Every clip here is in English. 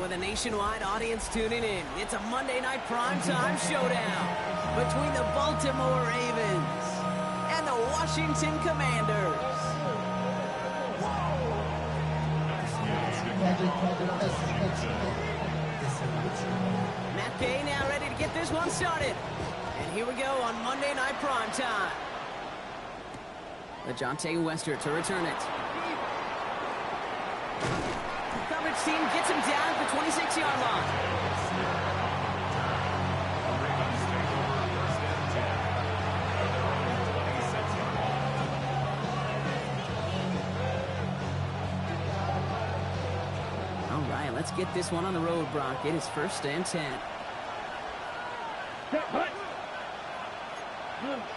with a nationwide audience tuning in. It's a Monday night primetime showdown between the Baltimore Ravens and the Washington Commanders. Matt Gay now ready to get this one started. And here we go on Monday night primetime. LeJohntay Wester to return it. Coverage team gets him down at the 26-yard line. All right, let's get this one on the road, Brock. It is 1st and 10. Hut.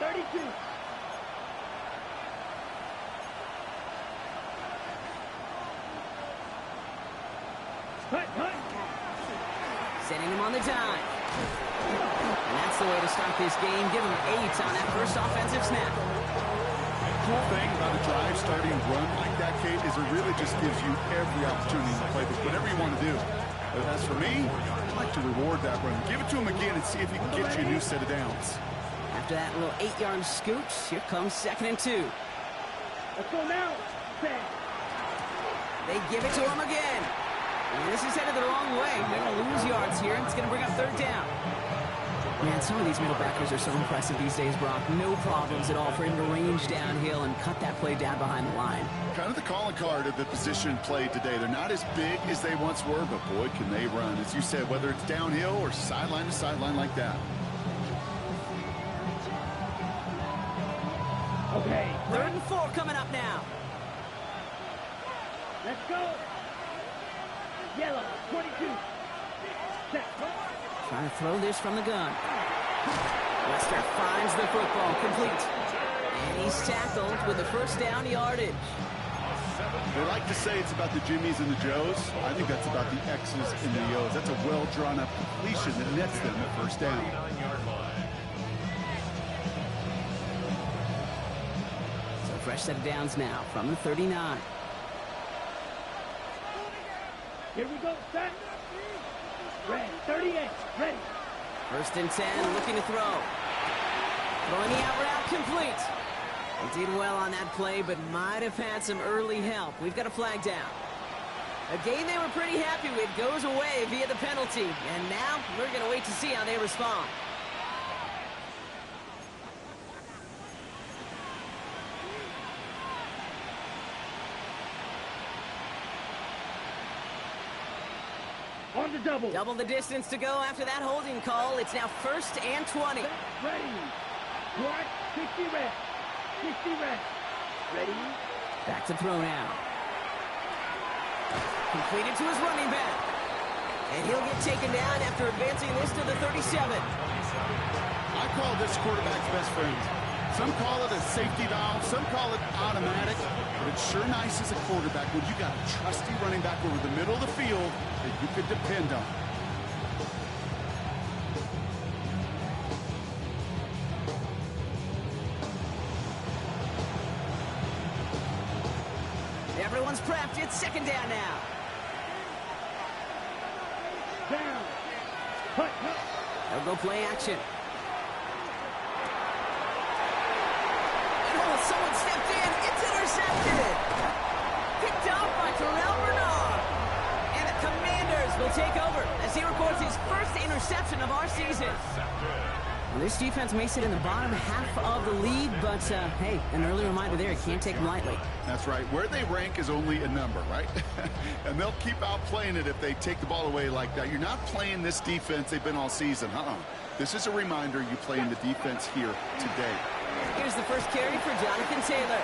32. Setting him on the dime. And that's the way to start this game. Give him 8 on that first offensive snap. The cool thing about a drive starting run like that, Kate, is it really just gives you every opportunity to play whatever you want to do. But as for me, I'd like to reward that run. Give it to him again and see if he can get you a new set of downs. After that little 8-yard scooch, here comes 2nd and 2. Let's go now. They give it to him again. And this is headed the wrong way. They're going to lose yards here. It's going to bring up 3rd down. Man, some of these middle backers are so impressive these days, Brock. No problems at all for him to range downhill and cut that play down behind the line. Kind of the calling card of the position played today. They're not as big as they once were, but boy, can they run. As you said, whether it's downhill or sideline to sideline like that. Okay. 3rd and 4 coming up now. Let's go. Yellow, 22. Set. Trying to throw this from the gun. Wester finds the football complete. And he's tackled with the 1st down yardage. They like to say it's about the Jimmies and the Joes. I think that's about the X's and the O's. That's a well-drawn-up completion that nets them the 1st down. So fresh set of downs now from the 39. Here we go, set. Ready, 38, ready. 1st and 10, looking to throw. Throwing the out route complete. They did well on that play, but might have had some early help. We've got a flag down. A game they were pretty happy with goes away via the penalty. And now we're going to wait to see how they respond. On the double. Double the distance to go after that holding call. It's now 1st and 20. Ready. What? 60 red. 60 red. Ready. Back to throw now. Completed to his running back. And he'll get taken down after advancing this to the 37. I call this quarterback's best friend. Some call it a safety valve, some call it automatic, but it's sure nice as a quarterback when you got a trusty running back over the middle of the field that you could depend on. Everyone's prepped. It's 2nd down now. Down. Hut. They'll go play action. Someone stepped in. It's intercepted. Picked up by Terrell Bernard. And the Commanders will take over as he records his 1st interception of our season. Well, this defense may sit in the bottom half of the league, but, hey, an early reminder there, you can't take them lightly. That's right. Where they rank is only a number, right? And they'll keep outplaying it if they take the ball away like that. You're not playing this defense they've been all season. This is a reminder you play in the defense here today. Here's the first carry for Jonathan Taylor.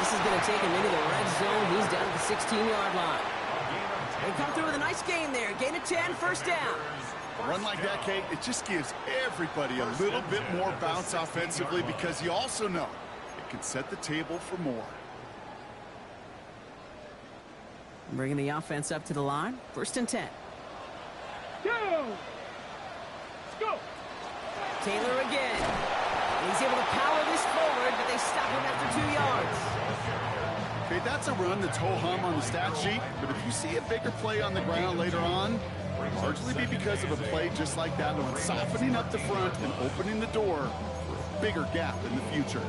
This is going to take him into the red zone. He's down at the 16-yard line. They come through with a nice gain there. Gain of 10, 1st down. A run like that, Kate, it just gives everybody a little bit more bounce offensively because you also know it can set the table for more. Bringing the offense up to the line. 1st and 10. Go! Go! Taylor again. He's able to power this forward, but they stop him after 2 yards. Okay, that's a run that's ho-hum on the stat sheet, but if you see a bigger play on the ground later on, largely be because of a play just like that one, softening up the front and opening the door for a bigger gap in the future.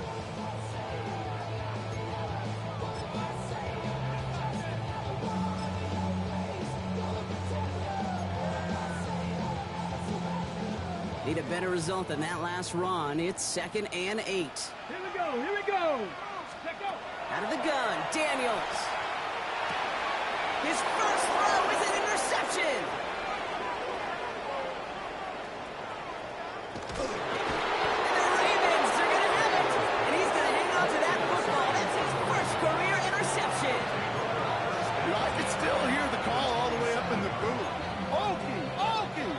Need a better result than that last run. It's 2nd and 8. Here we go, here we go. Let go. Out of the gun, Daniels. His first throw is an interception. And the Ravens are going to have it. And he's going to hang on to that football. That's his first career interception. You know, I can still hear the call all the way up in the booth.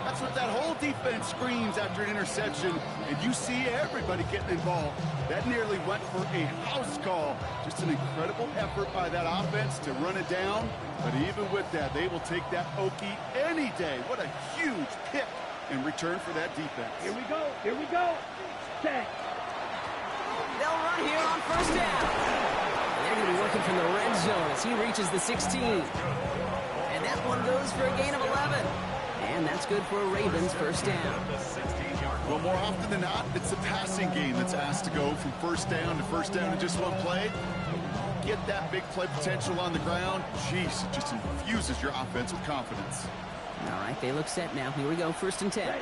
That's what that whole defense screams after an interception, and you see everybody getting involved. That nearly went for a house call. Just an incredible effort by that offense to run it down, but even with that, they will take that Okie any day. What a huge pick in return for that defense. Here we go, here we go. Set. They'll run here on first down. They're going to be working from the red zone as he reaches the 16. And that one goes for a gain of 11. And that's good for a Ravens first down. Well, more often than not, it's the passing game that's asked to go from first down in just one play. Get that big play potential on the ground. Jeez, it just infuses your offense with confidence. All right, they look set now. Here we go, 1st and 10.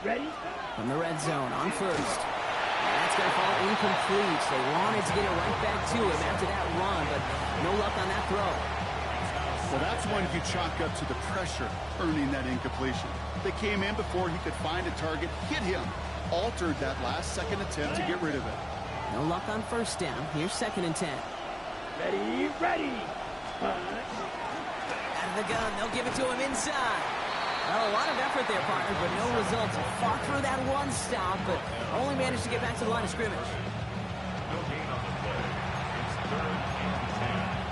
Ready? From the red zone on first. And that's going to fall incomplete. They wanted to get it right back to him after that run, but no luck on that throw. Well, that's one you chalk up to the pressure earning that incompletion. They came in before he could find a target, hit him, altered that last second attempt to get rid of it. No luck on first down. Here's 2nd and 10. Ready, ready. Out of the gun, they'll give it to him inside. Well, a lot of effort there, partner, but no results. Fought through that one stop, but only managed to get back to the line of scrimmage. No gain on the play. It's 3rd and 10.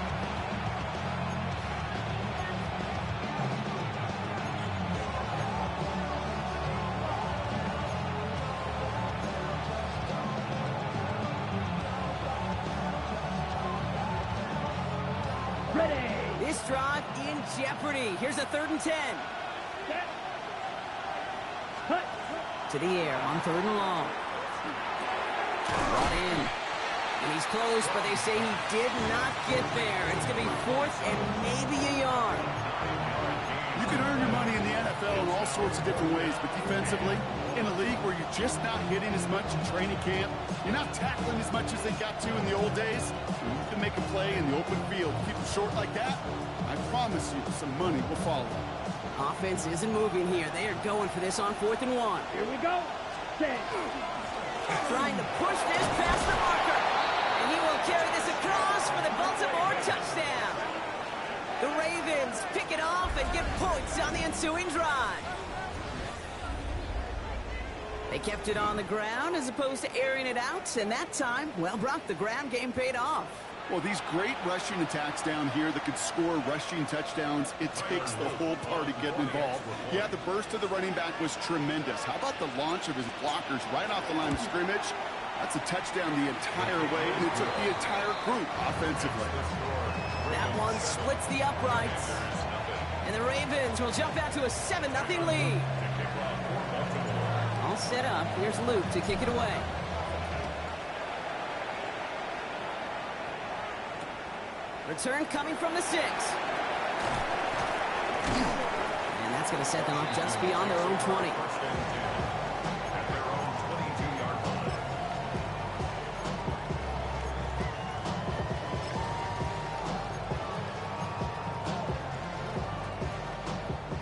This drive in jeopardy. Here's a 3rd and 10. Cut. To the air on 3rd and long. Brought in. And he's close, but they say he did not get there. It's going to be 4th and maybe a yard. You can earn your money in the NFL in all sorts of different ways, but defensively, in a league where you're just not hitting as much in training camp, you're not tackling as much as they got to in the old days, you can make a play in the open field. Keep them short like that, I promise you some money will follow. Offense isn't moving here. They are going for this on 4th and 1. Here we go. Set. Trying to push this past the marker. And he will carry this across for the Baltimore touchdown. The Ravens pick it off and get points on the ensuing drive. They kept it on the ground as opposed to airing it out, and that time, well, Brock, the ground game paid off. Well, these great rushing attacks down here that could score rushing touchdowns, it takes the whole party getting involved. Yeah, the burst of the running back was tremendous. How about the launch of his blockers right off the line of scrimmage? That's a touchdown the entire way, and it took the entire group offensively. That one splits the uprights. And the Ravens will jump out to a 7-0 lead. All set up. Here's Luke to kick it away. Return coming from the 6. And that's going to set them up just beyond their own 20.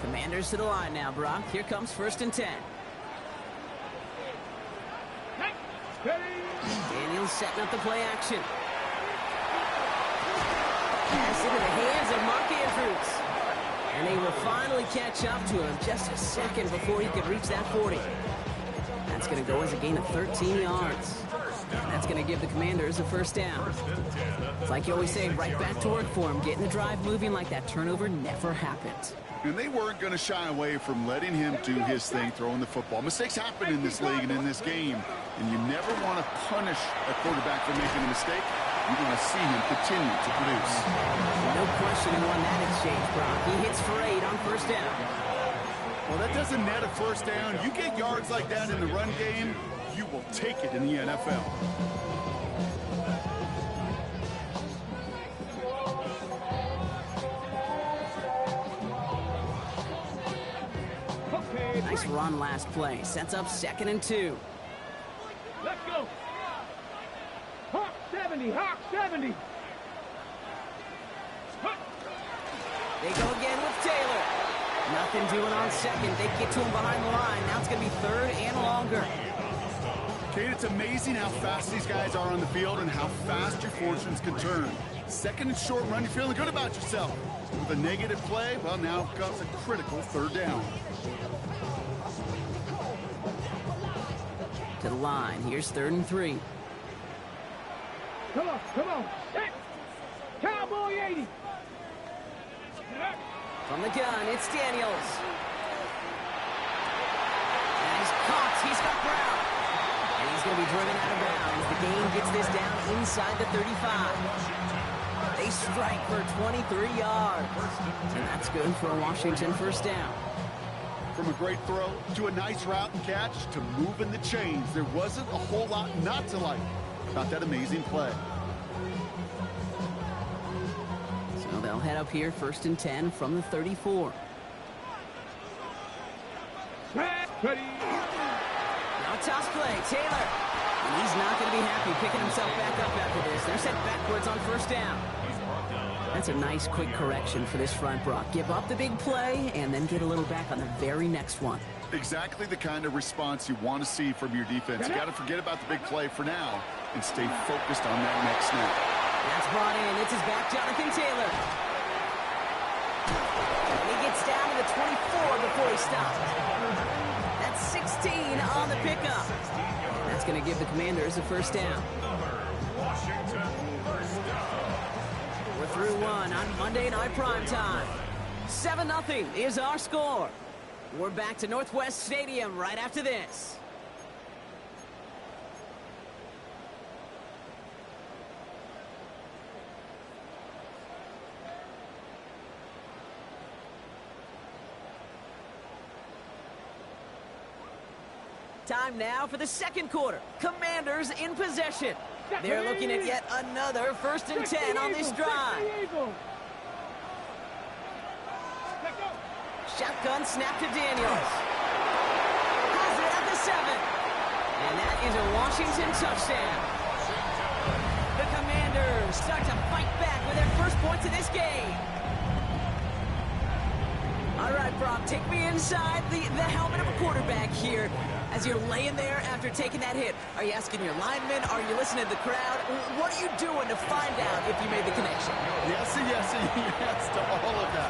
Commanders to the line now, Brock. Here comes 1st and 10. Daniels setting up the play action. Pass into the hands of Mark Andrews. And they will finally catch up to him just a second before he could reach that 40. That's going to go as a gain of 13 yards. And that's going to give the Commanders a first down. It's like you always say, right back to work for him. Getting the drive moving like that turnover never happened. And they weren't going to shy away from letting him do his thing, throwing the football. Mistakes happen in this league and in this game. And you never want to punish a quarterback for making a mistake. You want to see him continue to produce. No question who won that exchange, Brock. He hits for 8 on first down. Well, that doesn't net a first down. You get yards like that in the run game, you will take it in the NFL. Nice run last play. Sets up 2nd and 2. Let's go. Hawk 70, Hawk 70. They go again with Taylor. Nothing doing on 2nd. They get to him behind the line. Now it's going to be 3rd and longer. Kate, it's amazing how fast these guys are on the field and how fast your fortunes can turn. 2nd and short run, you're feeling good about yourself. With a negative play, well, now comes a critical 3rd down. To the line. Here's 3rd and 3. Come on, come on. Hey. Cowboy 80. From the gun, it's Daniels. And he's caught. He's got Brown. And he's going to be driven out of bounds. The game gets this down inside the 35. They strike for 23 yards. And that's good for a Washington first down. From a great throw to a nice route and catch to moving the chains, there wasn't a whole lot not to like about that amazing play. So they'll head up here 1st and 10 from the 34. Ready. Now a toss play, Taylor. And he's not going to be happy picking himself back up after this. They're set backwards on first down. That's a nice quick correction for this front, Brock. Give up the big play and then get a little back on the very next one. Exactly the kind of response you want to see from your defense. You got to forget about the big play for now and stay focused on that next snap. That's brought in. It's his back, Jonathan Taylor. And he gets down to the 24 before he stops. That's 16 on the pickup. That's going to give the Commanders a first down. Washington, first down. We're through one on Monday Night Primetime. 7-0 is our score. We're back to Northwest Stadium right after this. Time now for the 2nd quarter. Commanders in possession. They're looking at yet another 1st and 10 on this drive. Shotgun snap to Daniels. Has it at the 7. And that is a Washington touchdown. The Commanders start to fight back with their first points of this game. All right, Brock, take me inside the helmet of a quarterback here. As you're laying there after taking that hit, are you asking your linemen? Are you listening to the crowd? What are you doing to find out if you made the connection? Yes and yes and yes to all of that.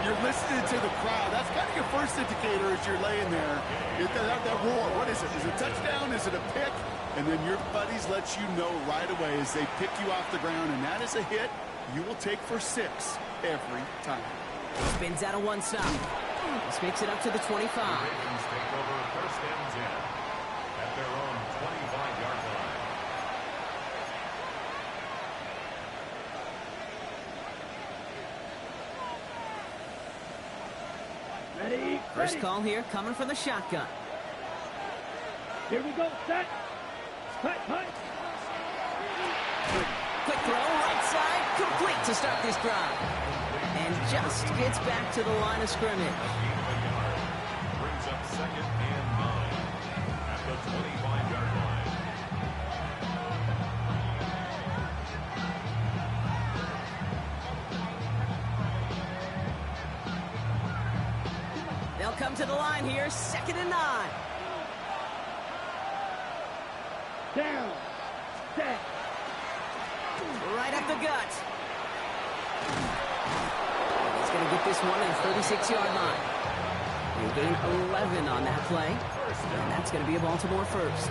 You're listening to the crowd. That's kind of your first indicator as you're laying there. That roar, what is it? Is it a touchdown? Is it a pick? And then your buddies let you know right away as they pick you off the ground, and that is a hit you will take for 6 every time. He spins out of one stop. This makes it up to the 25. Ravens take over 1st and 10 at their own 25-yard line. Ready. First call here coming from the shotgun. Here we go. Set. Cut. Quick throw, right side, complete to start this drive. And just gets back to the line of scrimmage. Brings up 2nd and 9 at the 25-yard line. They'll come to the line here, 2nd and 9. Down. Set. Right up the gut. He's going to get this one at the 36-yard line. He'll gain 11 on that play. And that's going to be a Baltimore first.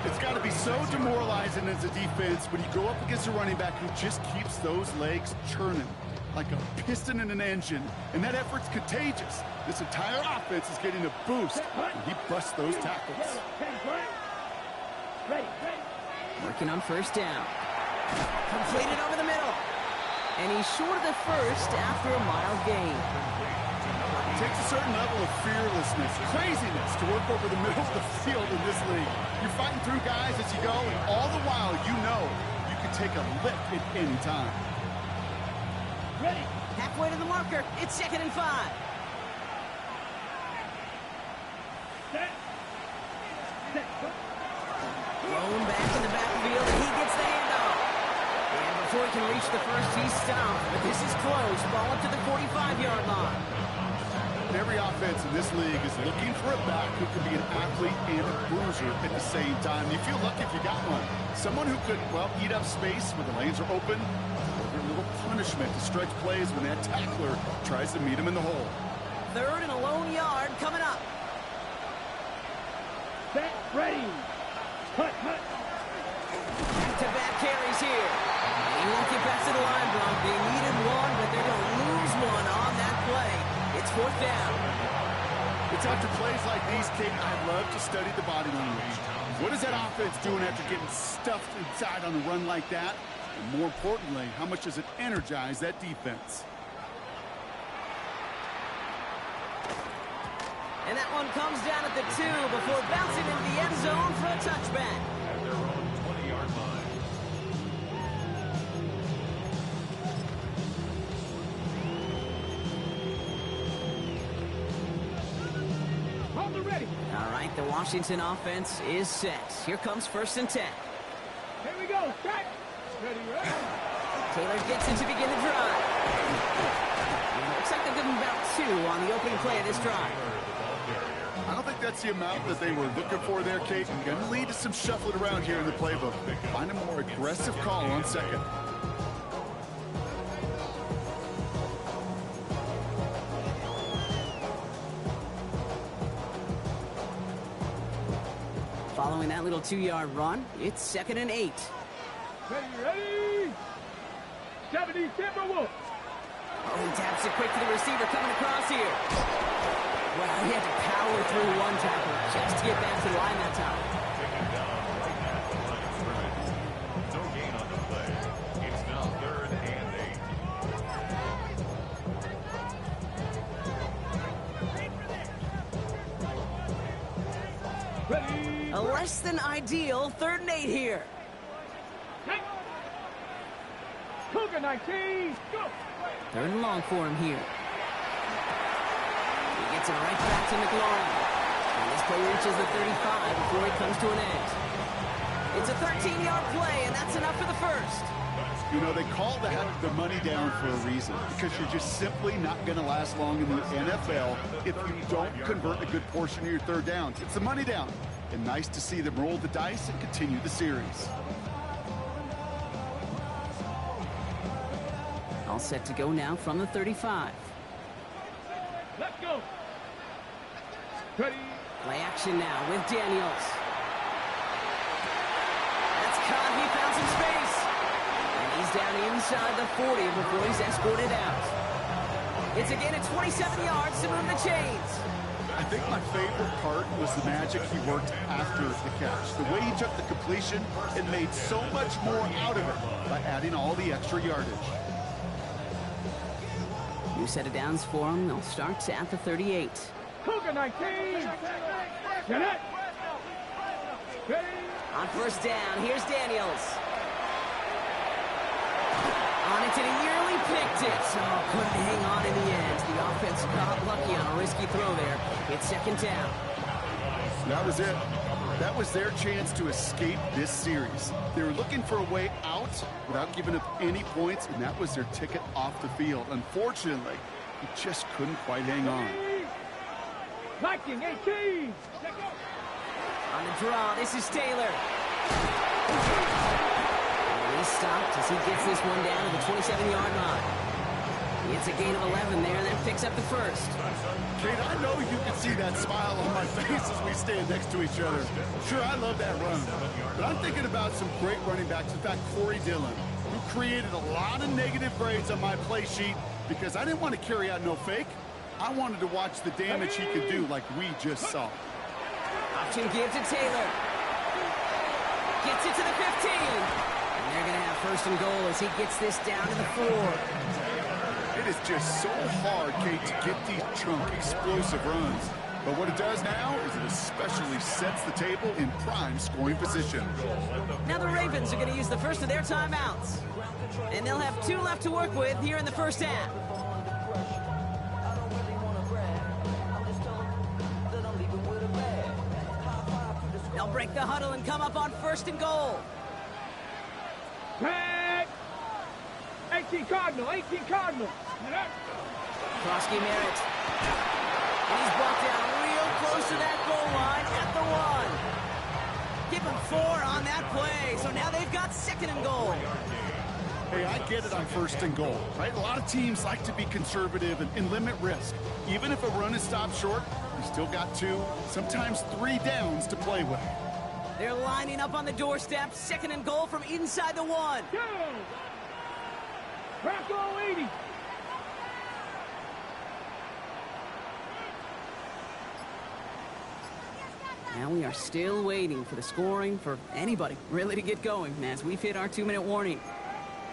It's got to be so demoralizing as a defense when you go up against a running back who just keeps those legs churning like a piston in an engine. And that effort's contagious. This entire offense is getting a boost when he busts those tackles. Ready. Working on first down. Completed over the middle. And he's short of the first after a mild gain. It takes a certain level of fearlessness, craziness to work over the middle of the field in this league. You're fighting through guys as you go, and all the while you know you can take a lift at any time. Ready. Halfway to the marker. It's 2nd and 5. Set. Set. Thrown back in the backfield, and he gets the handoff. And before he can reach the first, he's stopped. But this is close. Ball up to the 45-yard line. Every offense in this league is looking for a back who can be an athlete and a bruiser at the same time. You feel lucky if you got one. Someone who could, well, eat up space when the lanes are open. Or a little punishment to stretch plays when that tackler tries to meet him in the hole. 3rd and a lone yard coming up. Set. Ready. Cut. Back-to-back carries here. And he won't get back to the line, Bronk. They needed one, but they're going to lose one on that play. It's 4th down. It's after plays like these, Kate, I love to study the body language. What is that offense doing after getting stuffed inside on a run like that? And more importantly, how much does it energize that defense? And that one comes down at the 2 before bouncing into the end zone for a touchback. At their own 20-yard line. Hold the ready. All right, the Washington offense is set. Here comes 1st and 10. Here we go. Set. Ready. Taylor gets it to begin the drive. And it looks like they're giving about 2 on the opening play of this drive. I don't think that's the amount that they were looking for there, Kate. Going to lead to some shuffling around here in the playbook. Find a more aggressive call on 2nd. Following that little 2-yard run, it's 2nd and 8. Ready. 70 Timberwolves. Oh, he taps it quick to the receiver coming across here. Well, he had to power through one tackle just to get back to the line that time. Taken down right at the line of scrimmage. No gain on the play. It's now 3rd and 8. Ready. A less than ideal 3rd and 8 here. Cougar 19. Go. 3rd and long for him here. He gets it right back to McLaurin. And this play reaches the 35 before it comes to an end. It's a 13-yard play, and that's enough for the 1st. You know, they call the money down for a reason, because you're just simply not going to last long in the NFL if you don't convert a good portion of your 3rd downs. It's the money down. And nice to see them roll the dice and continue the series. All set to go now from the 35. Let's go. Ready. Play action now with Daniels. That's caught. He found some space. And he's down inside the 40 before he's escorted out. It's a gain of 27 yards to move the chains. I think my favorite part was the magic he worked after the catch. The way he took the completion and made so much more out of it by adding all the extra yardage. New set of downs for him. They'll start at the 38. Cougar 19. Get it. Ready. On 1st down, here's Daniels. On it, and he nearly picked it. Oh, couldn't hang on in the end. The offense got lucky on a risky throw there. It's 2nd down. That was it. That was their chance to escape this series. They were looking for a way out without giving up any points, and that was their ticket off the field. Unfortunately, he just couldn't quite hang on. Viking 18. On the draw, this is Taylor. And he's stopped as he gets this one down to the 27-yard line. It's a gain of 11 there, and that picks up the 1st. Kate, I know you can see that smile on my face as we stand next to each other. Sure, I love that run. But I'm thinking about some great running backs. In fact, Corey Dillon, who created a lot of negative grades on my play sheet because I didn't want to carry out no fake. I wanted to watch the damage he could do like we just saw. Option give to Taylor. Gets it to the 15. And they're going to have first and goal as he gets this down to the 4. It is just so hard, Kate, to get these chunk, explosive runs. But what it does now is it especially sets the table in prime scoring position. Now the Ravens are going to use the first of their timeouts. And they'll have 2 left to work with here in the first half. They'll break the huddle and come up on first and goal. Tag! 18 Cardinal, 18 Cardinal. Krosky Merritt. And he's brought down real close to that goal line at the 1. Give him 4 on that play. So now they've got second and goal. Hey, I get it on first and goal, right? A lot of teams like to be conservative and limit risk. Even if a run is stopped short, you still got 2, sometimes 3 downs to play with. They're lining up on the doorstep. Second and goal from inside the 1. Go! Bronco 80. Now we are still waiting for the scoring for anybody really to get going as we've hit our 2-minute warning.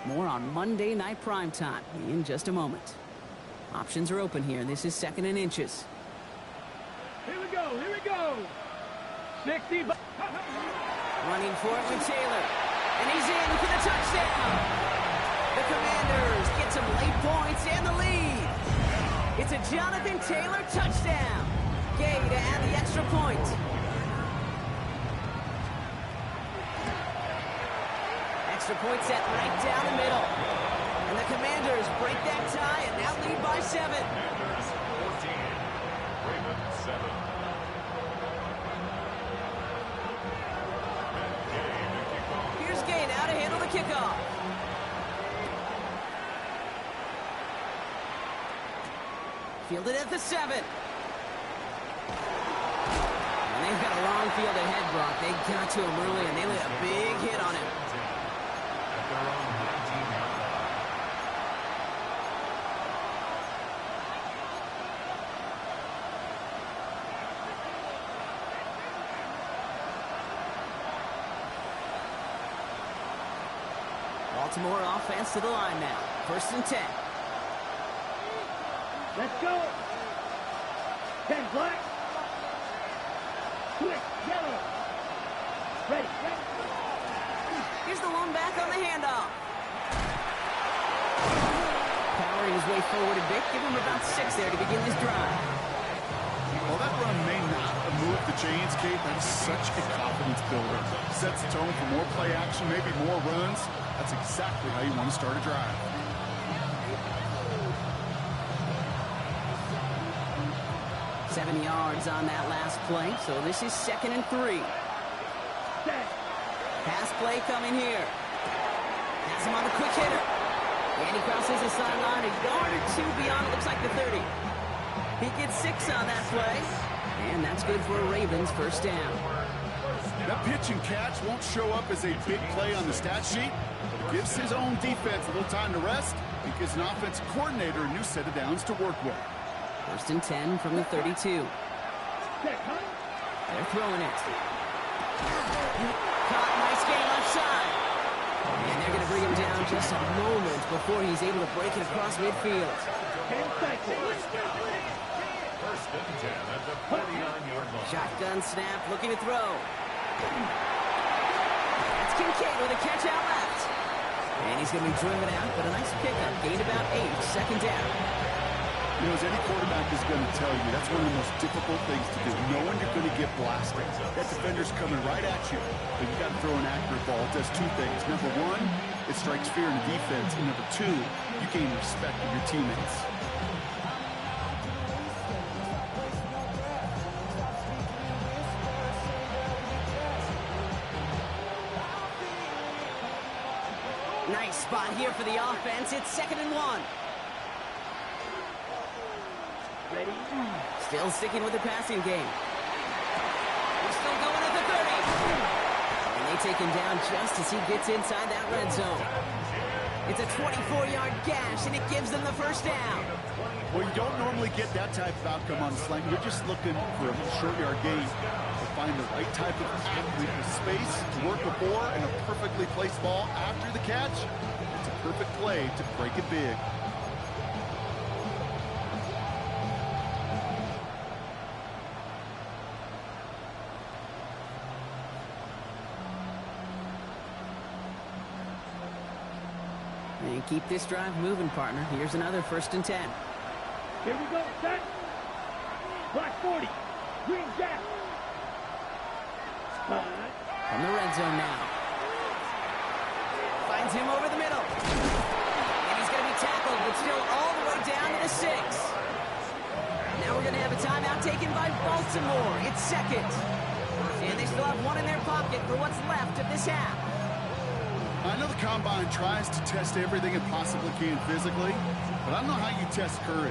More on Monday Night Primetime in just a moment. Options are open here. This is second and inches. Here we go, here we go. 60. Running for it with Taylor. And he's in for the touchdown. The Commanders get some late points and the lead. It's a Jonathan Taylor touchdown. Gay to add the extra point. Extra point set right down the middle. And the Commanders break that tie and now lead by 7. Commanders 14, Ravens 7. Here's Gay now to handle the kickoff. Fielded at the 7. And they've got a long field ahead, Brock. They got to him early, and they laid a big hit on him. At their own 19-yard line. Baltimore offense to the line now. First and 10. Let's go. 10 black. Quick, yellow. Ready, ready. Here's the lone back on the handoff. Powering his way forward a bit. Give him about 6 there to begin this drive. Well, that run may not have moved the chains, Kate. That is such a confidence builder. Sets the tone for more play action, maybe more runs. That's exactly how you want to start a drive. 7 yards on that last play, so this is second and 3. Set. Pass play coming here. Has him on the quick hitter. And he crosses the sideline a yard or 2 beyond, it looks like the 30. He gets 6 on that play, and that's good for a Ravens first down. That pitch and catch won't show up as a big play on the stat sheet, but it gives his own defense a little time to rest. It gives an offensive coordinator a new set of downs to work with. First and 10 from the 32. They're throwing it. Caught, nice game left side. And they're going to bring him down just a moment before he's able to break it across midfield. 10 seconds. First and 10 at the 49-yard line. Shotgun snap, looking to throw. That's Kincaid with a catch out left. And he's going to be driven out, but a nice pickup. Gained about 8, second down. You know, as any quarterback is going to tell you, that's one of the most difficult things to do, knowing you're going to get blasted. That defender's coming right at you, but you got to throw an accurate ball. It does 2 things. Number 1, it strikes fear in the defense, and number 2, you gain respect of your teammates. Nice spot here for the offense. It's second and 1. Ready. Still sticking with the passing game. He's still going at the 30. And they take him down just as he gets inside that red zone. It's a 24-yard gash, and it gives them the first down. Well, you don't normally get that type of outcome on slant. You're just looking for a short yard gain to find the right type of athlete with space to work before and a perfectly placed ball after the catch. It's a perfect play to break it big. And keep this drive moving, partner. Here's another 1st and 10. Here we go, set. Black 40. Green jack. From the red zone now. Finds him over the middle. And he's going to be tackled, but still all the way down to the 6. Now we're going to have a timeout taken by Baltimore. It's 2nd. And they still have one in their pocket for what's left of this half. I know the Combine tries to test everything it possibly can physically, but I don't know how you test courage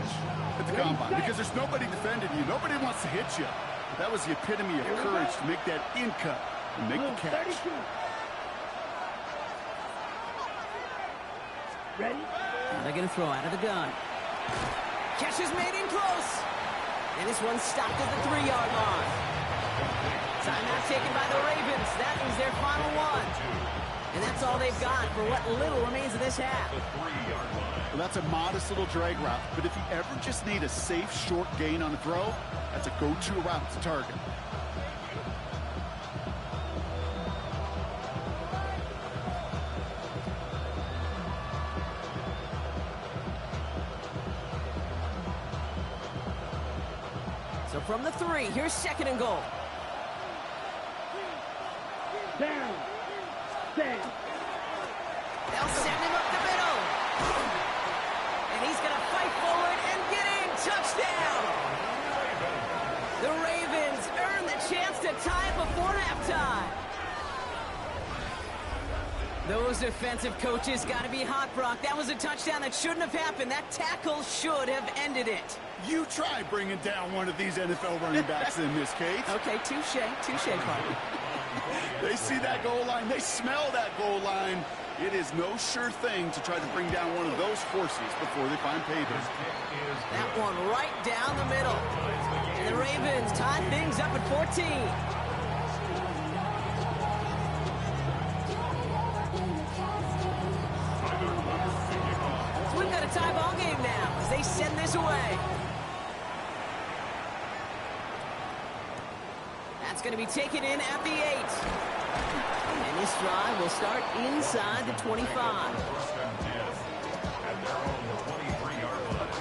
at the Combine because there's nobody defending you. Nobody wants to hit you. But that was the epitome of courage to make that in cut and make the catch. Ready? Now they're going to throw out of the gun. Catch is made in close. And this one's stopped at the 3-yard line. Timeout taken by the Ravens. That is their final one. And that's all they've got for what little remains of this half. Well, that's a modest little drag route, but if you ever just need a safe, short gain on a throw, that's a go-to route to target. So from the 3, here's 2nd and goal. Down. Down. They'll send him up the middle. And he's going to fight forward and get in. Touchdown. The Ravens earn the chance to tie it before halftime. Those defensive coaches got to be hot, Brock. That was a touchdown that shouldn't have happened. That tackle should have ended it. You try bringing down one of these NFL running backs in this case. Okay, touche, partner. They see that goal line. They smell that goal line. It is no sure thing to try to bring down one of those horses before they find pavement. That one right down the middle. And the Ravens tie things up at 14. So we've got a tie ball game now as they send this away. That's going to be taken in at the 8. And this drive will start inside the 25. First and 10 at their own 23-yard line.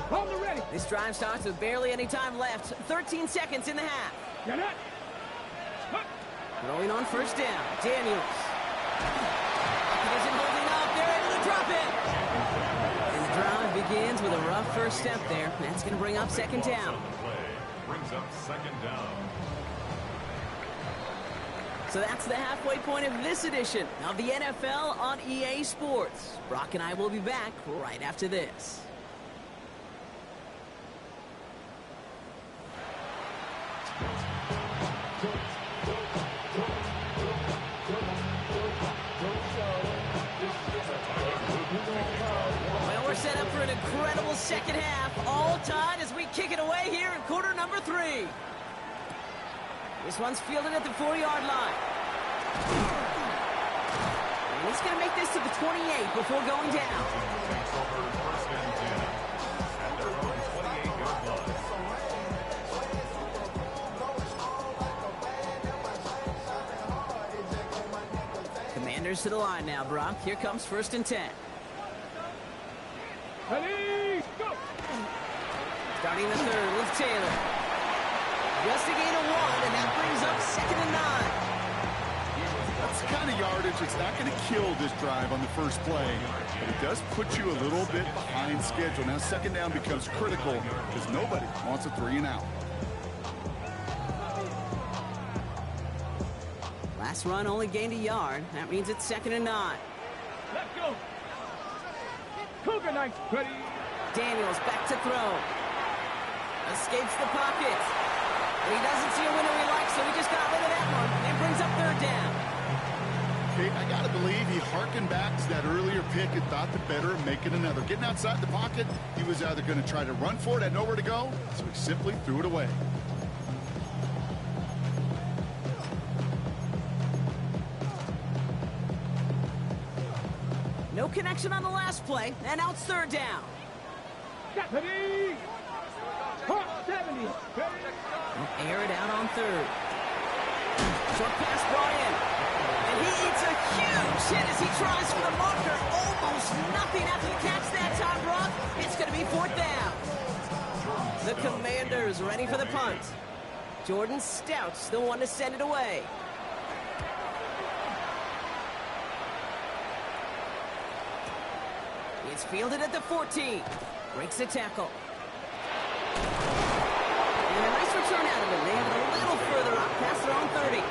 Hold the ready. This drive starts with barely any time left. 13 seconds in the half. Get it. Throwing on 1st down. Daniels. He isn't holding up. They're able to drop it. And the drive begins with a rough first step there. That's going to bring up 2nd down. Brings up 2nd down. So that's the halfway point of this edition of the NFL on EA Sports. Brock and I will be back right after this. Well, we're set up for an incredible second half. All tied as we kick it away here in quarter number 3. This one's fielded at the 4-yard line. And he's going to make this to the 28 before going down. Takes over 1st and 10 at their own 28-yard line. Commanders to the line now, Brock. Here comes 1st and 10. Ready, go. Starting the 3rd with Taylor. Just a gain of 1, and that brings up 2nd and 9. That's the kind of yardage that's not going to kill this drive on the first play, but it does put you a little bit behind schedule. Now 2nd down becomes critical because nobody wants a 3 and out. Last run only gained a yard. That means it's 2nd and 9. Let's go. Cougar Knights, ready. Daniels back to throw. Escapes the pocket. And he doesn't see a winner he likes, so he just got rid of that one. And brings up third down. Okay, I got to believe he harkened back to that earlier pick and thought the better of making another. Getting outside the pocket, he was either going to try to run for it, had nowhere to go, so he simply threw it away. No connection on the last play, and now it's third down. Ready. Hot 70. Ready. They'll air it out on third. Short pass brought in. And he eats a huge hit as he tries for the marker. Almost nothing after the catch that time, Brock. It's going to be fourth down. The Commanders ready for the punt. Jordan Stout's the one to send it away. It's fielded at the 14. Breaks the tackle. And a nice return out of him. They have it a little further up past their own 30.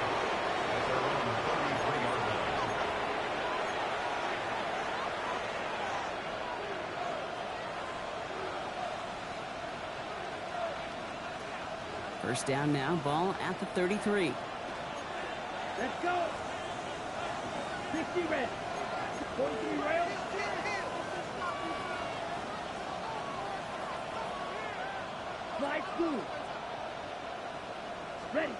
First down now, ball at the 33. Let's go. 60 red. 43 rail. Slide through. Ready.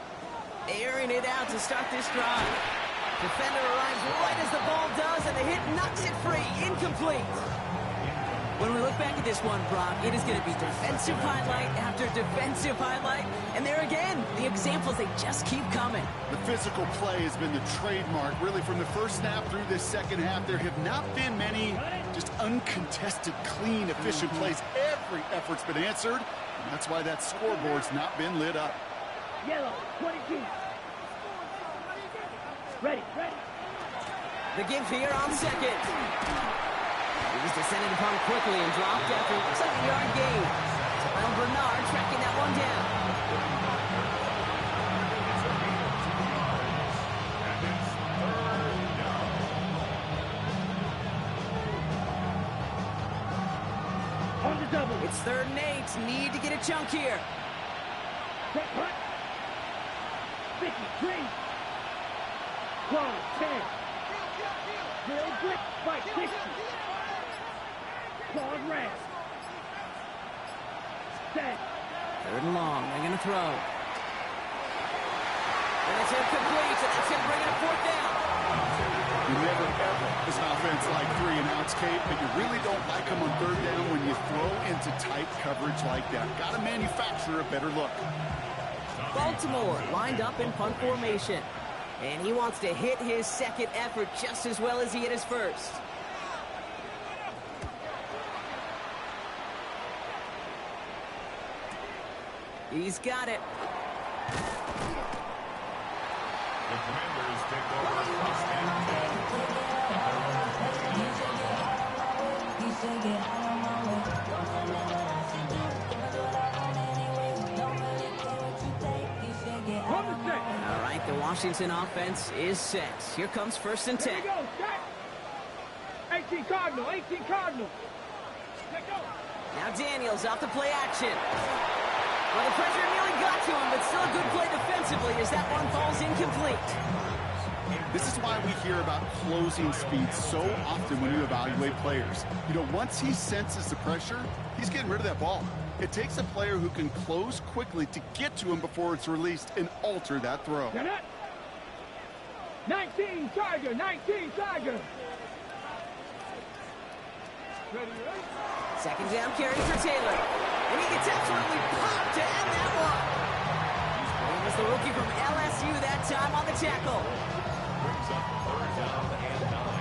Airing it out to start this drive. Defender arrives right as the ball does, and the hit knocks it free. Incomplete. When we look back at this one, Brock, it is going to be defensive highlight after defensive highlight. And there again, the examples, they just keep coming. The physical play has been the trademark, really, from the first snap through this second half. There have not been many just uncontested, clean, efficient plays. Every effort's been answered, and that's why that scoreboard's not been lit up. Yellow, 22. Ready. The give here on second. He was descended upon quickly and dropped after a 7-yard gain. Terrell Bernard tracking that one down. On the double. It's 3rd and 8. Need to get a chunk here. Check punt. 53. Close, 10. Drill blitz, fight, 60. Claws red. Set. 3rd and long. They're going to throw. And it's incomplete, and that's going to bring it up 4th down. You never, ever, as an offense, like 3-and-outs, Kate, but you really don't like them on 3rd down when you throw into tight coverage like that. Got to manufacture a better look. Baltimore lined up in punt formation. And he wants to hit his second effort just as well as he hit his first. He's got it. The Commanders take over first and 10. All right, the Washington offense is set. Here comes 1st and 10. Here we go, set. 18 Cardinal, 18 Cardinal. Let's go. Now Daniels off the play action. Well, the pressure nearly got to him, but still a good play defensively as that one falls incomplete. This is why we hear about closing speed so often when you evaluate players. You know, once he senses the pressure, he's getting rid of that ball. It takes a player who can close quickly to get to him before it's released and alter that throw. 19 Tiger, 19 Tiger. Ready, ready? 2nd down carry for Taylor. And he gets absolutely popped to end that one. It was the rookie from LSU that time on the tackle. Brings up 3rd down and 9.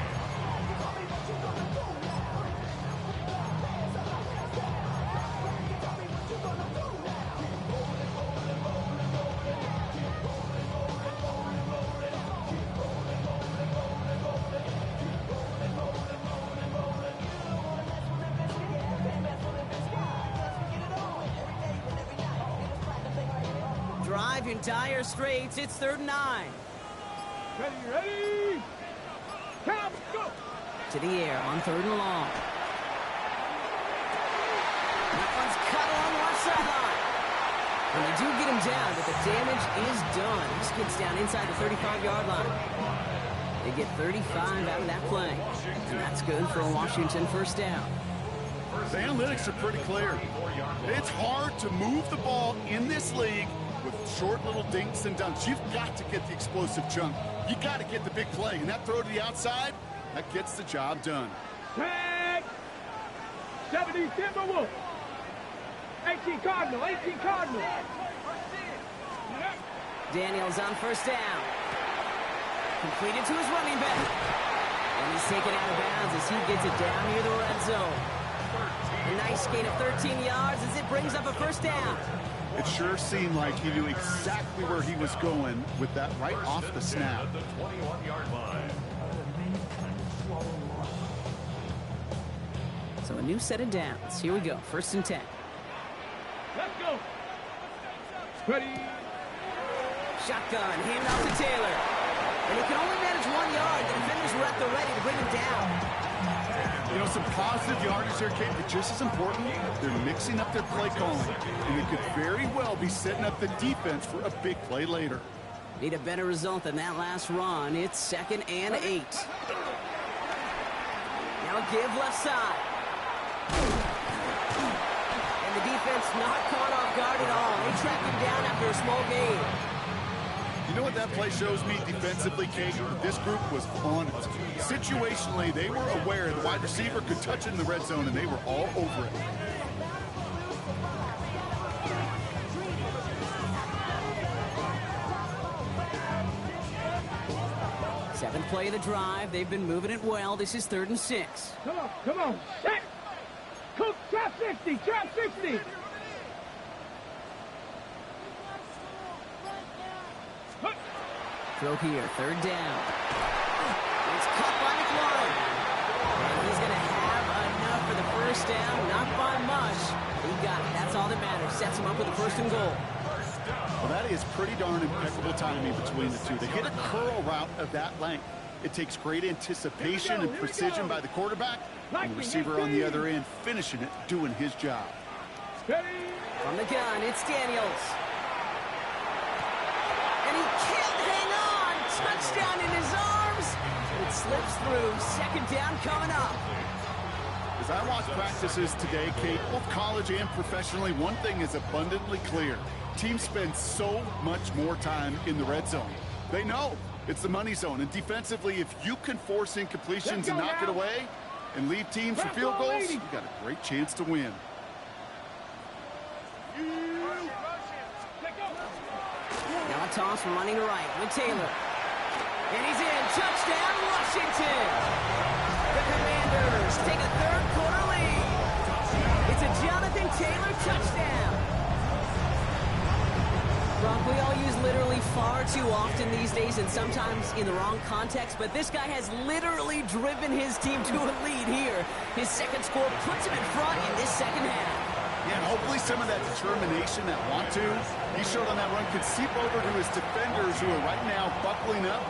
Drive in dire straits. It's 3rd and 9. Ready. Come, go. To the air on 3rd and long. And they do get him down, but the damage is done. This kid's down inside the 35-yard line. They get 35 out of that play. And that's good for a Washington first down. The analytics are pretty clear. It's hard to move the ball in this league with short little dinks and dunks. You've got to get the explosive chunk. You got to get the big play. And that throw to the outside, that gets the job done. Tag! 70 Timberwolves. 18 Cardinal, 18 Cardinal. Daniels on first down. Completed to his running back. And he's taken out of bounds as he gets it down near the red zone. A nice gain of 13 yards as it brings up a first down. It sure seemed like he knew exactly where he was going with that right off the snap. The 21-yard line. So a new set of downs. Here we go. First and 10. Let's go. Ready. Shotgun. Hand off to Taylor. And he can only manage 1 yard. The defenders were at the ready to bring him down. You know, some positive yardage there, Kate, but just as important, they're mixing up their play calling. And it could very well be setting up the defense for a big play later. Need a better result than that last run. It's 2nd and 8. Now give left side. And the defense not caught off guard at all. They track him down after a small gain. You know what that play shows me defensively, Kate? This group was on it. Situationally, they were aware the wide receiver could touch it in the red zone, and they were all over it. Seventh play of the drive. They've been moving it well. This is 3rd and 6. Come on, come on. Set. Cook, trap 60, trap 60. Throw here, 3rd down. It's caught by McLaurin. And he's going to have enough for the first down. Not by much. He got it. That's all that matters. Sets him up with a 1st and goal. Well, that is pretty darn impeccable timing between the two. They hit a curl route of that length. It takes great anticipation and precision by the quarterback, and the receiver on the other end finishing it, doing his job. From the gun, it's Daniels. And he can't hang on. Touchdown in his arms. It slips through. 2nd down coming up. As I watch practices today, Kate, both college and professionally, one thing is abundantly clear. Teams spend so much more time in the red zone. They know it's the money zone. And defensively, if you can force incompletions and knock it away and leave teams for field goals, you got a great chance to win. Now a toss from running to right with Taylor. And he's in. Touchdown, Washington. The Commanders take a 3rd quarter lead. It's a Jonathan Taylor touchdown. Brock, we all use literally far too often these days and sometimes in the wrong context, but this guy has literally driven his team to a lead here. His 2nd score puts him in front in this 2nd half. Yeah, and hopefully some of that determination, that want to, he showed on that run could seep over to his defenders who are right now buckling up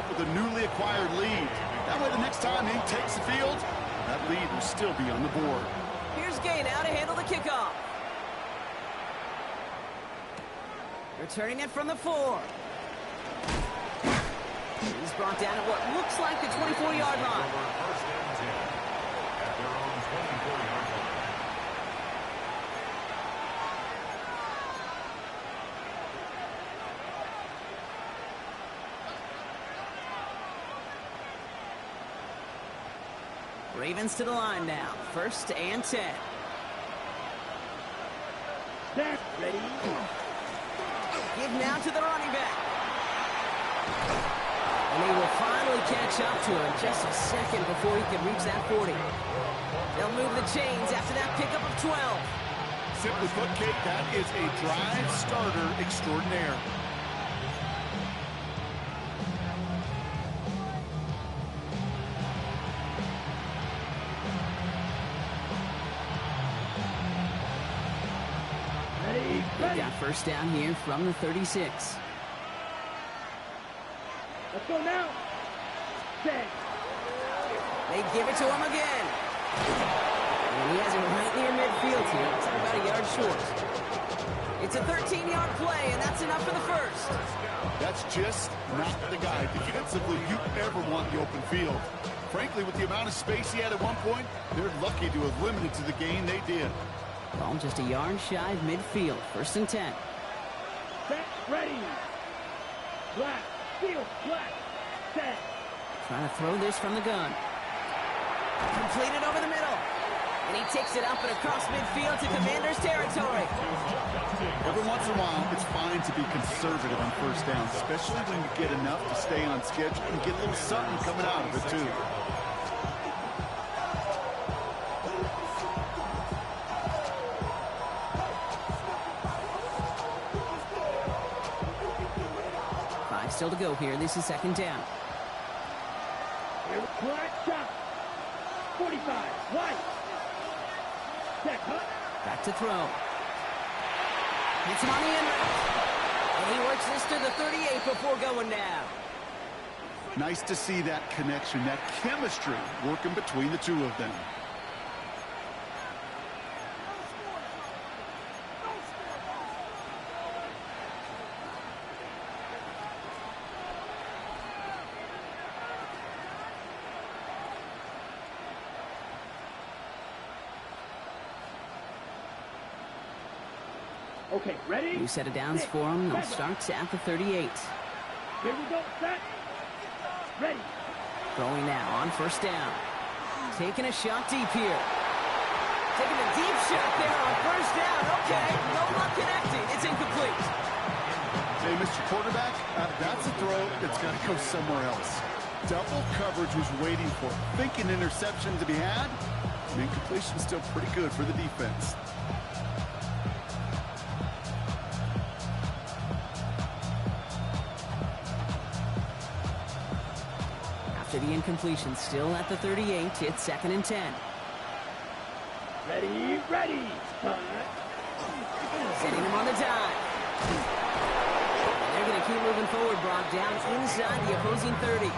with a newly acquired lead. That way the next time he takes the field, that lead will still be on the board. Here's Gay now to handle the kickoff. Returning it from the 4. He's brought down at what looks like the 24-yard line. First and 10 at their own 24-yard line. Ravens to the line now. 1st and 10. That's ready. Give now to the running back. And he will finally catch up to him just a second before he can reach that 40. They'll move the chains after that pickup of 12. Simply put, Kate, that is a drive starter extraordinaire. They got first down here from the 36. Let's go now. Set. They give it to him again. And he has it right near midfield here. It's about a yard short. It's a 13-yard play, and that's enough for the first. That's just not the guy defensively you ever want the open field. Frankly, with the amount of space he had at one point, they're lucky to have limited to the gain they did. Ball just a yard shy of midfield. 1st and 10. Set, ready. Black, field, black, set. Trying to throw this from the gun. Completed over the middle. And he takes it up and across midfield to Commander's territory. Every once in a while, it's fine to be conservative on 1st down, especially when you get enough to stay on schedule and get a little something coming out of it, too. Still to go here. This is 2nd down. Black shot. 45. White. Set, cut. Back to throw. Hits him on the end route. And he works this to the 38 before going down. Nice to see that connection, that chemistry working between the two of them. Okay, ready? New set of downs for him. They'll start at the 38. Here we go, set. Ready. Throwing now on 1st down. Taking a shot deep here. Taking a deep shot there on 1st down. Okay, no luck connecting. It's incomplete. Hey, Mr. Quarterback, that's a throw that's got to go somewhere else. Double coverage was waiting for it. Thinking interception to be had. And incompletion's still pretty good for the defense. After the incompletion, still at the 38, it's 2nd and 10. Ready, ready. Setting him on the dive. They're going to keep moving forward, Brock, down inside the opposing 30.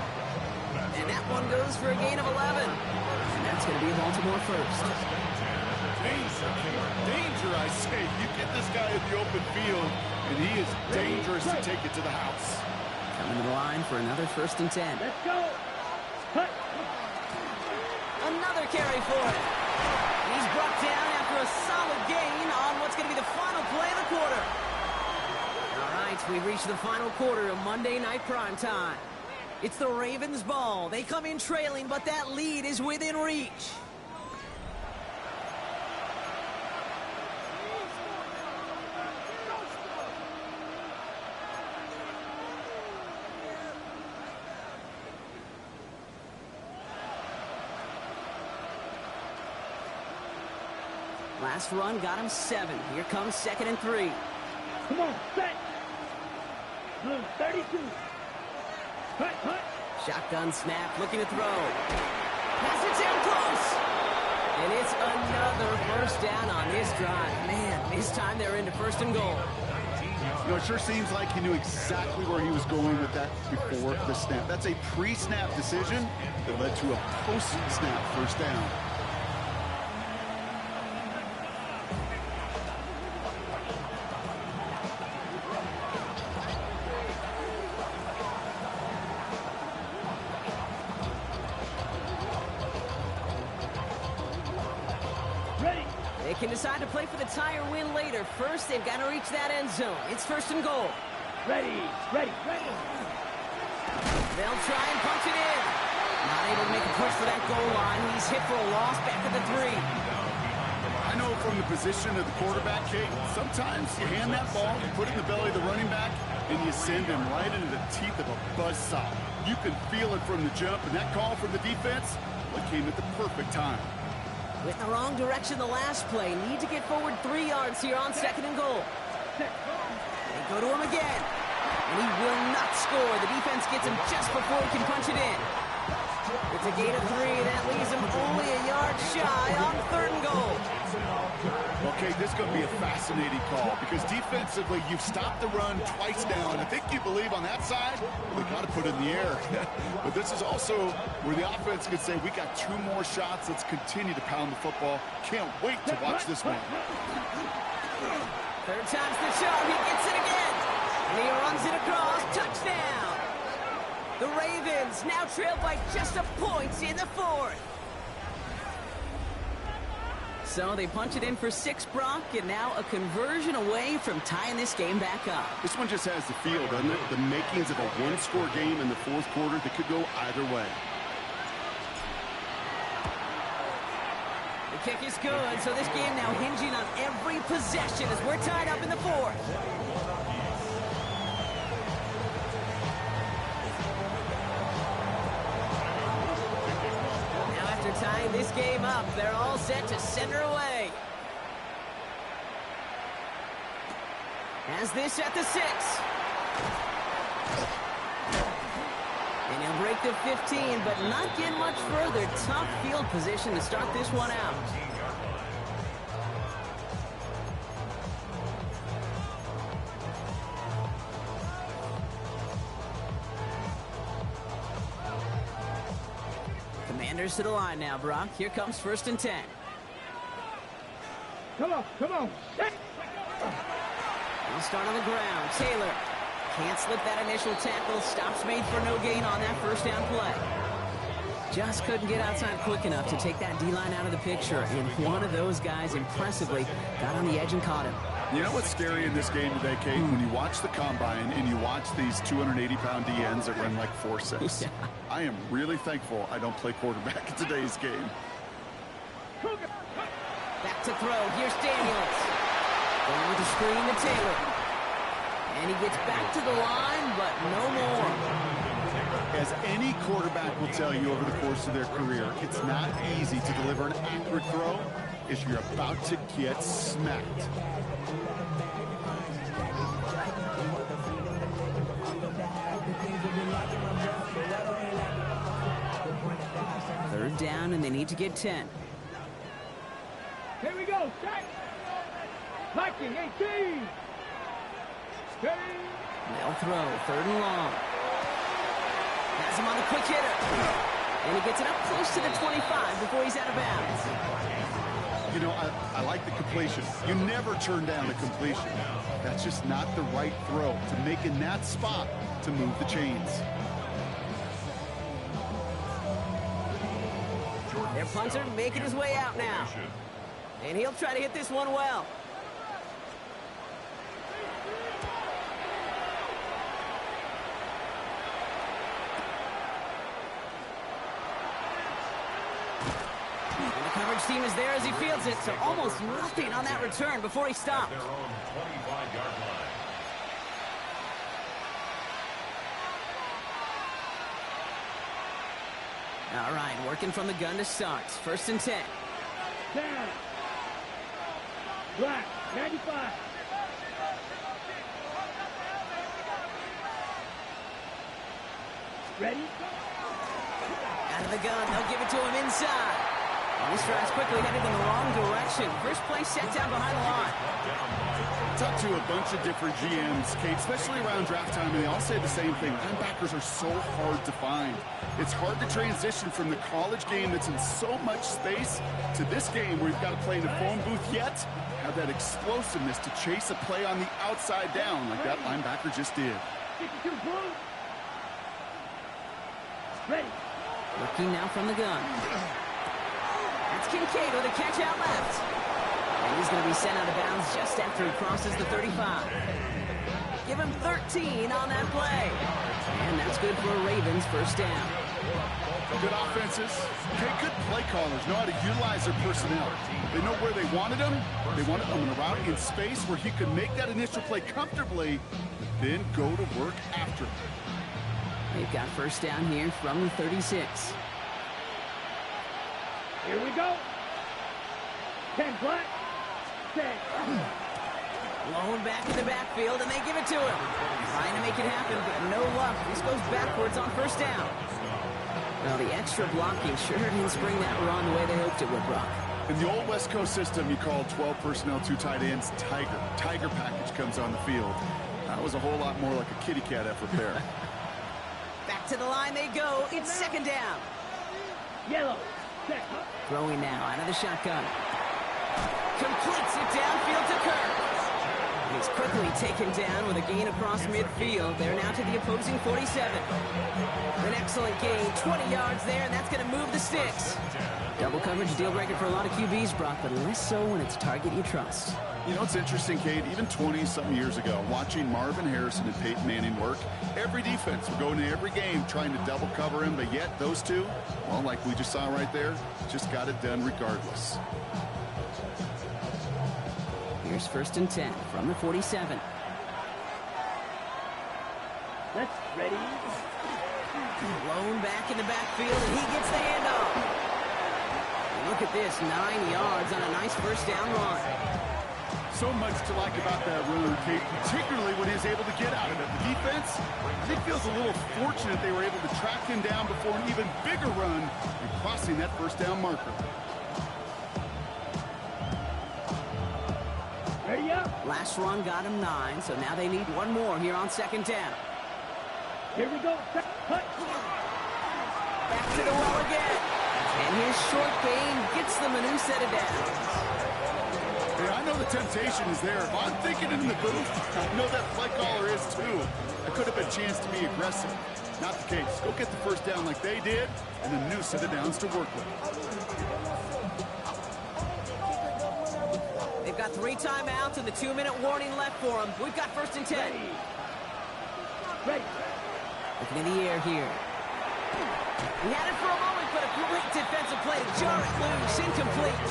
And that one goes for a gain of 11. And that's going to be a Baltimore first. Danger, I say. You get this guy in the open field, and he is dangerous to take it to the house. Coming to the line for another 1st and 10. Let's go. Cut. Another carry for him. He's brought down after a solid gain on what's going to be the final play of the quarter. All right, we've reached the final quarter of Monday Night Prime Time. It's the Ravens' ball. They come in trailing, but that lead is within reach. Last run got him 7. Here comes 2nd and 3. Come on, set. Blue 32. Cut, cut. Shotgun snap, looking to throw. Pass it down close. And it's another 1st down on this drive. Man, this time they're into 1st and goal. You know, it sure seems like he knew exactly where he was going with that before the snap. That's a pre-snap decision that led to a post-snap 1st down. They can decide to play for the tie or win later. First, they've got to reach that end zone. It's 1st and goal. Ready, ready, ready. They'll try and punch it in. Not able to make a push for that goal line. He's hit for a loss back at the 3. I know from the position of the quarterback, Kate, sometimes you hand that ball, you put it in the belly of the running back, and you send him right into the teeth of a buzzsaw. You can feel it from the jump, and that call from the defense, well, it came at the perfect time. With the wrong direction the last play. Need to get forward 3 yards here on 2nd and goal. They go to him again. And he will not score. The defense gets him just before he can punch it in. It's a gain of 3. That leaves him only a yard shy on 3rd and goal. Okay, this is going to be a fascinating call because defensively, you've stopped the run twice now, and I think you believe on that side, they got to put it in the air. But this is also where the offense could say, we got 2 more shots. Let's continue to pound the football. Can't wait to watch this one. Third time's the charm. He gets it again. And he runs it across. Touchdown. The Ravens now trail by just a point in the fourth. So they punch it in for 6, Brock, and now a conversion away from tying this game back up. This one just has the feel, doesn't it? The makings of a one-score game in the fourth quarter that could go either way. The kick is good, so this game now hinging on every possession as we're tied up in the fourth. Now after tying this game up, they're all set to send her away. Has this at the 6. And he'll break the 15, but not get much further. Tough field position to start this one out. Commanders to the line now, Brock. Here comes 1st and 10. Come on, come on. He'll start on the ground. Taylor can't slip that initial tackle. Stops made for no gain on that first down play. Just couldn't get outside quick enough to take that D-line out of the picture. And one of those guys impressively got on the edge and caught him. You know what's scary in this game today, Kate? When you watch the combine and you watch these 280-pound DNs that run like 4.6. Yeah. I am really thankful I don't play quarterback in today's game. Back to throw. Here's Daniels. Going with the screen to Taylor. And he gets back to the line, but no more. As any quarterback will tell you over the course of their career, it's not easy to deliver an accurate throw if you're about to get smacked. Third down, and they need to get 10. Here we go. Set. Viking 18. They'll throw. 3rd and long. Has him on the quick hitter. And he gets it up close to the 25 before he's out of bounds. You know, I like the completion. You never turn down a completion. That's just not the right throw to make in that spot to move the chains. Their punter making his way out now. And he'll try to hit this one well. And the coverage team is there as he fields it, so almost nothing on that return before he stopped. Their own 25-yard line. All right, working from the gun to start. 1st and 10. Down. Black, 95. Ready? Out of the gun, they'll give it to him inside. And this drive's quickly headed in the wrong direction. First play set down behind the line. Talk to a bunch of different GMs, Kate, especially around draft time, and they all say the same thing. Linebackers are so hard to find. It's hard to transition from the college game that's in so much space to this game where you've got to play in the phone booth, yet have that explosiveness to chase a play on the outside down like that linebacker just did. 62 blue. Ready. Looking now from the gun. That's Kincaid with a catch out left. And he's going to be sent out of bounds just after he crosses the 35. Give him 13 on that play. And that's good for a Ravens first down. Good offenses. Okay, good play callers know how to utilize their personnel. They know where they wanted him. They wanted him in a route in space where he could make that initial play comfortably, but then go to work after. They've got first down here from the 36. Here we go. 10 black. 10. Blown back in the backfield, and they give it to him. Trying to make it happen, but no luck. This goes backwards on first down. Well, the extra blocking sure didn't spring that run the way they hoped it would, Brock. In the old West Coast system, you call 12 personnel, 2 tight ends, Tiger. Tiger package comes on the field. That was a whole lot more like a kitty cat effort there. Back to the line they go. It's 2nd down. Yellow. Set. Throwing now out of the shotgun. Completes it downfield to Kirk. He's quickly taken down with a gain across midfield. They're now to the opposing 47. An excellent gain, 20 yards there, and that's going to move the sticks. Double coverage deal breaker for a lot of QBs, Brock, but less so when it's a target you trust. You know, it's interesting, Kate, even 20-something years ago, watching Marvin Harrison and Peyton Manning work, every defense would go into every game trying to double cover him, but yet those two, well, like we just saw right there, just got it done regardless. Here's 1st and 10 from the 47. Let's ready. Blown back in the backfield, and he gets the handoff. Look at this, 9 yards on a nice first down run. So much to like about that run, Kate, particularly when he's able to get out of it. The defense, I think, feels a little fortunate they were able to track him down before an even bigger run and crossing that first down marker. Ready up. Last run got him 9, so now they need one more here on 2nd down. Here we go. Cut. Back to the well again. And his short gain gets them a new set of downs. Yeah, I know the temptation is there. If I'm thinking it in the booth, I know that play caller is too. It could have been a chance to be aggressive. Not the case. Go get the first down like they did, and a new set of downs to work with. They've got 3 timeouts and the 2-minute warning left for them. We've got 1st and 10. Ready. Looking in the air here. He had it for a moment, but a great defensive play to jar it loose, incomplete.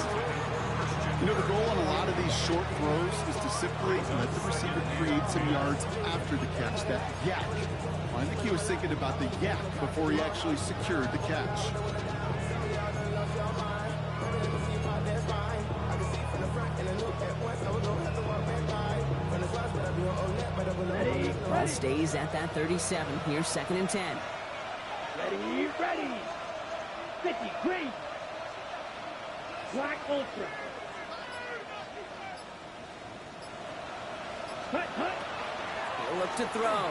You know, the goal on a lot of these short throws is to simply let the receiver create some yards after the catch, that yak. Well, I think he was thinking about the yak before he actually secured the catch. Ball stays at that 37. Here's 2nd and 10. Ready. 50, green. Black ultra. Cut. He'll look to throw.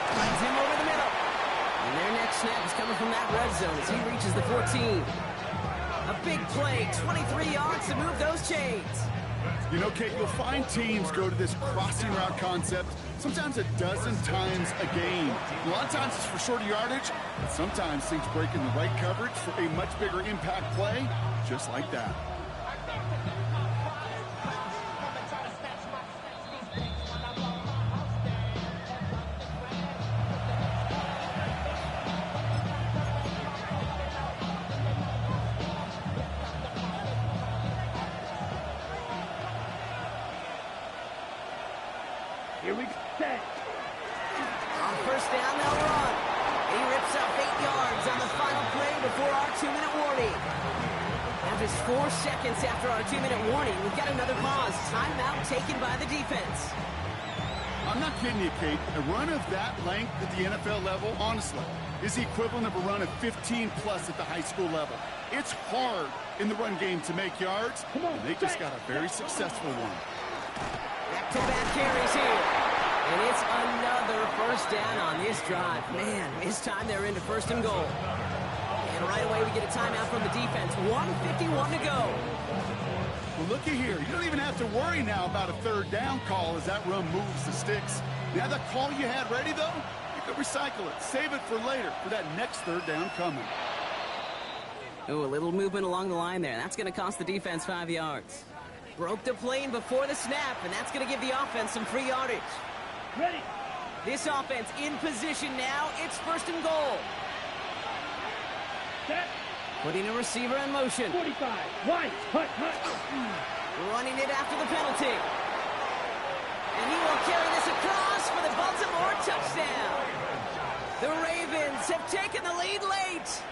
Finds him over the middle. And their next snap is coming from that red zone as he reaches the 14. A big play, 23 yards to move those chains. You know, Kate, you'll find teams go to this crossing route concept sometimes a dozen times a game. A lot of times it's for shorter yardage, but sometimes things break in the right coverage for a much bigger impact play, just like that. Here we go. Set. On 1st down, they'll run. He rips up 8 yards on the final play before our 2-minute warning. Now just 4 seconds after our 2-minute warning, we've got another pause. Timeout taken by the defense. I'm not kidding you, Kate. A run of that length at the NFL level, honestly, is the equivalent of a run of 15-plus at the high school level. It's hard in the run game to make yards, and they just got a very successful one. Back-to-back carries here. And it's another first down on this drive. Man, this time they're into 1st and goal. And right away we get a timeout from the defense. 1:51 to go. Well, looky here. You don't even have to worry now about a 3rd down call as that run moves the sticks. Now that call you had ready, though, you could recycle it. Save it for later for that next 3rd down coming. Ooh, a little movement along the line there. That's going to cost the defense 5 yards. Broke the plane before the snap, and that's going to give the offense some free yardage. Ready. This offense in position now. It's 1st and goal. Set. Putting a receiver in motion. 45. Wide. Cut. Running it after the penalty. And he will carry this across for the Baltimore touchdown. The Ravens have taken the lead late.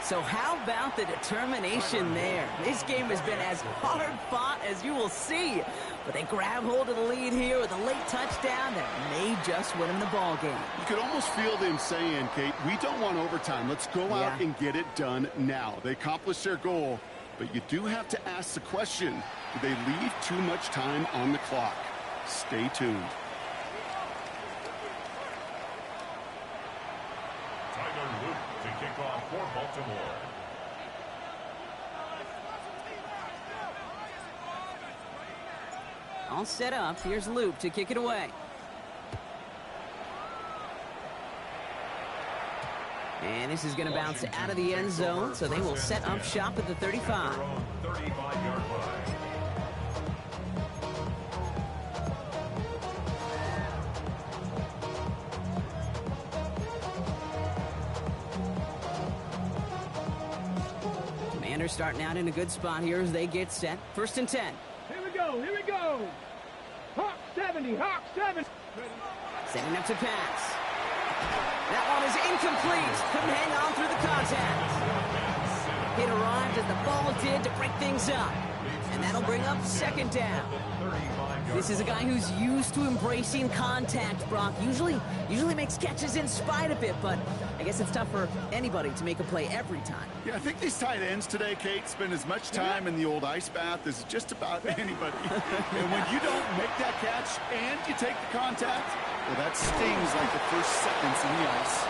So how about the determination there? This game has been as hard fought as you will see. But they grab hold of the lead here with a late touchdown that may just win them the ball game. You could almost feel them saying, Kate, we don't want overtime. Let's go out and get it done now. They accomplished their goal, but you do have to ask the question, do they leave too much time on the clock? Stay tuned. Tyler Luke to kick off for Baltimore. All set up. Here's Loop to kick it away. And this is going to bounce out of the end zone, so they will set up shop at the 35. 35-yard line. Commanders starting out in a good spot here as they get set. 1st and 10. Here we go, here we go. Hawk 70, Hawk 70. Setting up to pass. That one is incomplete. Couldn't hang on through the contact. It arrived as the ball did to break things up. And that'll bring up 2nd down. This is a guy who's used to embracing contact, Brock. Usually makes catches in spite of it, but I guess it's tough for anybody to make a play every time. Yeah, I think these tight ends today, Kate, spend as much time in the old ice bath as just about anybody. And when you don't make that catch and you take the contact, well, that stings like the first seconds in the ice.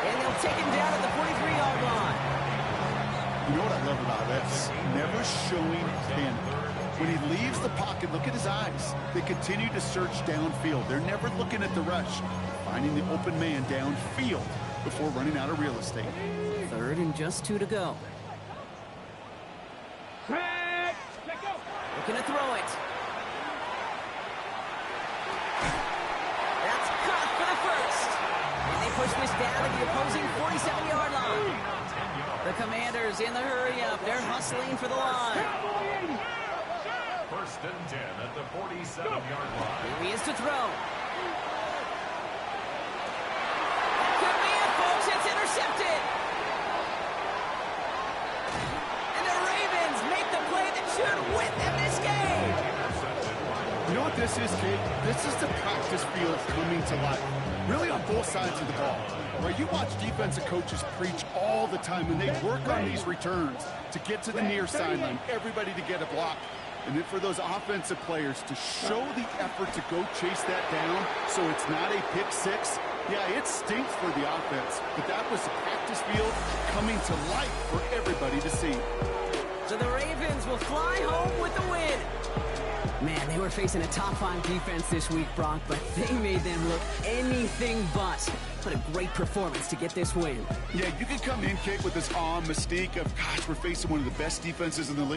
And they'll take him down at the 43-yard line. You know what I love about this? Never showing panic. When he leaves the pocket, look at his eyes. They continue to search downfield. They're never looking at the rush, finding the open man downfield before running out of real estate. 3rd and just 2 to go. Crack. Check out. Looking to throw it. That's caught for the 1st. And they push this down to the opposing 47-yard line. The Commanders in the hurry-up. They're hustling for the line. 1st and 10 at the 47-yard line. Here he is to throw. Could be it, folks. It's intercepted. And the Ravens make the play that should win them this game. You know what this is, Kate? This is the practice field coming to life. Really on both sides of the ball. Where you watch defensive coaches preach all the time, and they work on these returns to get to the near sideline, everybody to get a block. And then for those offensive players to show the effort to go chase that down so it's not a pick six, yeah, it stinks for the offense. But that was the practice field coming to life for everybody to see. So the Ravens will fly home with the win. Man, they were facing a top 5 defense this week, Brock, but they made them look anything but. What a great performance to get this win. Yeah, you could come in, Kate, with this mystique of, gosh, we're facing one of the best defenses in the league.